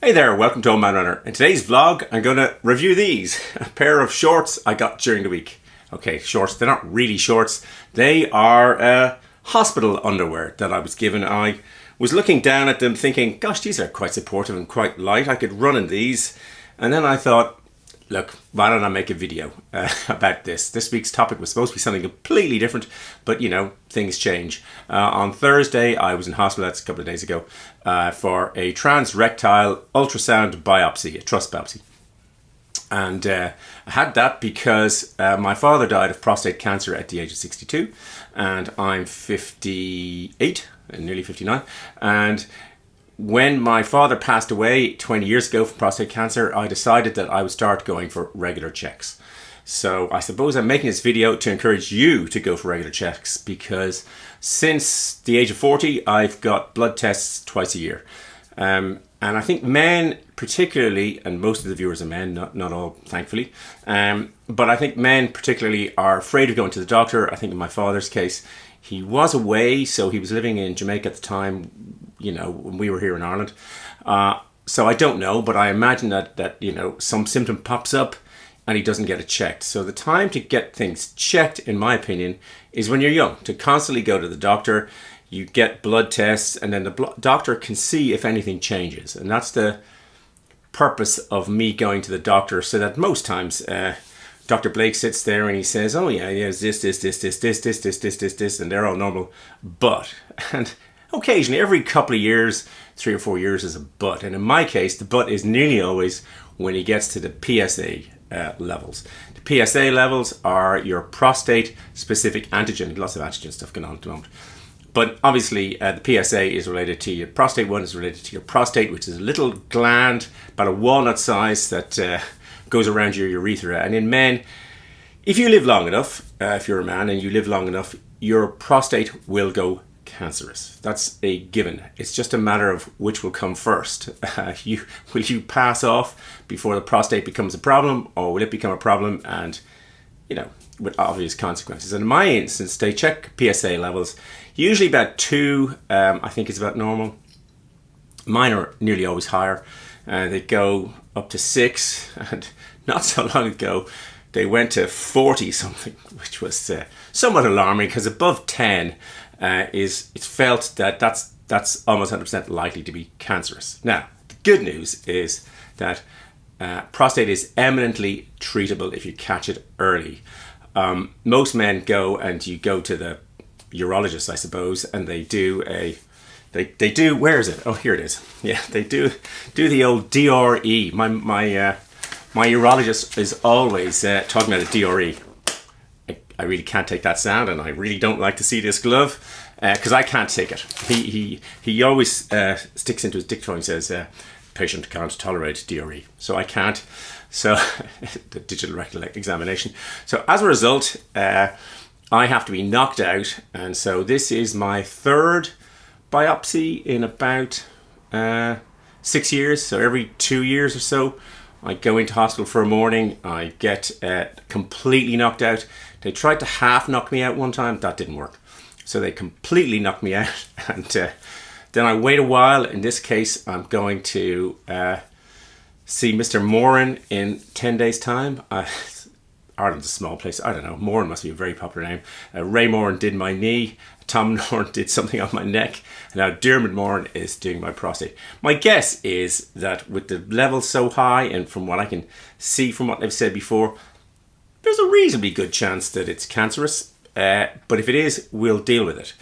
Hey there, welcome to Old Man Runner. In today's vlog, I'm going to review these. A pair of shorts I got during the week. Okay, shorts, they're not really shorts. They are hospital underwear that I was given. I was looking down at them thinking, gosh, these are quite supportive and quite light. I could run in these. And then I thought, look, why don't I make a video about this? This week's topic was supposed to be something completely different, but you know, things change. On Thursday, I was in hospital, that's a couple of days ago, for a transrectal ultrasound biopsy, a trust biopsy. And I had that because my father died of prostate cancer at the age of 62, and I'm 58, nearly 59, and when my father passed away 20 years ago from prostate cancer, I decided that I would start going for regular checks. So I suppose I'm making this video to encourage you to go for regular checks, because since the age of 40, I've got blood tests twice a year. And I think men particularly, and most of the viewers are men, not all, thankfully, but I think men particularly are afraid of going to the doctor. I think in my father's case, he was away, so he was living in Jamaica at the time, you know, when we were here in Ireland. So I don't know, but I imagine that you know, some symptom pops up and he doesn't get it checked. So the time to get things checked, in my opinion, is when you're young, to constantly go to the doctor. You get blood tests, and then the doctor can see if anything changes. And that's the purpose of me going to the doctor, so that most times Dr. Blake sits there and he says, oh yeah, it's this, and they're all normal. But, and occasionally, every couple of years, 3 or 4 years is a but. And in my case, the but is nearly always when he gets to the PSA levels. The PSA levels are your prostate-specific antigen. Lots of antigen stuff going on at the moment. But obviously, the PSA is related to your prostate. One is related to your prostate, which is a little gland, about a walnut size, that goes around your urethra. And in men, if you live long enough, if you're a man and you live long enough, your prostate will go cancerous. That's a given. It's just a matter of which will come first. Will you pass off before the prostate becomes a problem, or will it become a problem and, you know, with obvious consequences? And in my instance, they check PSA levels, usually about 2, I think is about normal. Mine are nearly always higher. They go up to 6, and not so long ago, they went to 40 something, which was somewhat alarming, because above 10 it's felt that that's almost 100% likely to be cancerous. Now, the good news is that prostate is eminently treatable if you catch it early. Most men go, and you go to the urologist, I suppose, and they do they do, where is it? Oh, here it is. Yeah, they do the old DRE. My urologist is always talking about a DRE. I really can't take that sound, and I really don't like to see this glove, because I can't take it. He always sticks into his dictaphone and says, patient can't tolerate DRE. So I can't. So the digital rectal examination. So as a result, I have to be knocked out. And so this is my 3rd biopsy in about 6 years. So every 2 years or so, I go into hospital for a morning. I get completely knocked out. They tried to half knock me out one time. That didn't work. So they completely knocked me out. And then I wait a while. In this case, I'm going to see Mr. Moran in 10 days' time. Ireland's a small place. I don't know. Moran must be a very popular name. Ray Moran did my knee. Tom Moran did something on my neck. And now Dermot Moran is doing my prostate. My guess is that with the levels so high, and from what I can see from what they've said before, there's a reasonably good chance that it's cancerous. But if it is, we'll deal with it.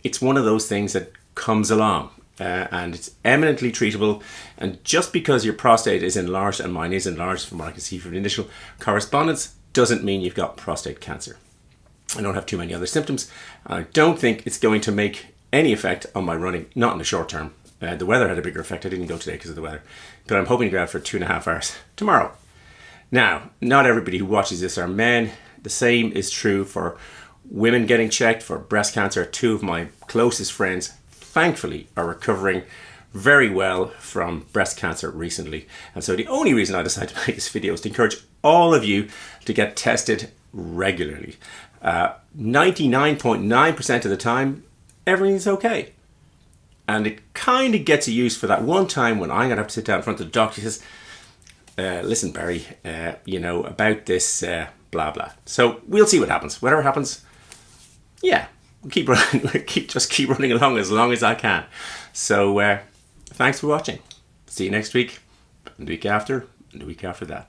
It's one of those things that comes along. And it's eminently treatable, and just because your prostate is enlarged, and mine is enlarged from what I can see from the initial correspondence, doesn't mean you've got prostate cancer. I don't have too many other symptoms. I don't think it's going to make any effect on my running, not in the short term. The weather had a bigger effect. I didn't go today because of the weather, but I'm hoping to go out for 2.5 hours tomorrow. Now, not everybody who watches this are men. The same is true for women getting checked for breast cancer. 2 of my closest friends, thankfully, are recovering very well from breast cancer recently. And so the only reason I decided to make this video is to encourage all of you to get tested regularly. 99.9% of the time, everything's okay. And it kind of gets a use for that one time when I'm going to have to sit down in front of the doctor. He says, listen, Barry, you know, about this blah, blah. So we'll see what happens. Whatever happens, yeah, we'll keep running, keep running along as I can. So thanks for watching. See you next week, and the week after, and the week after that.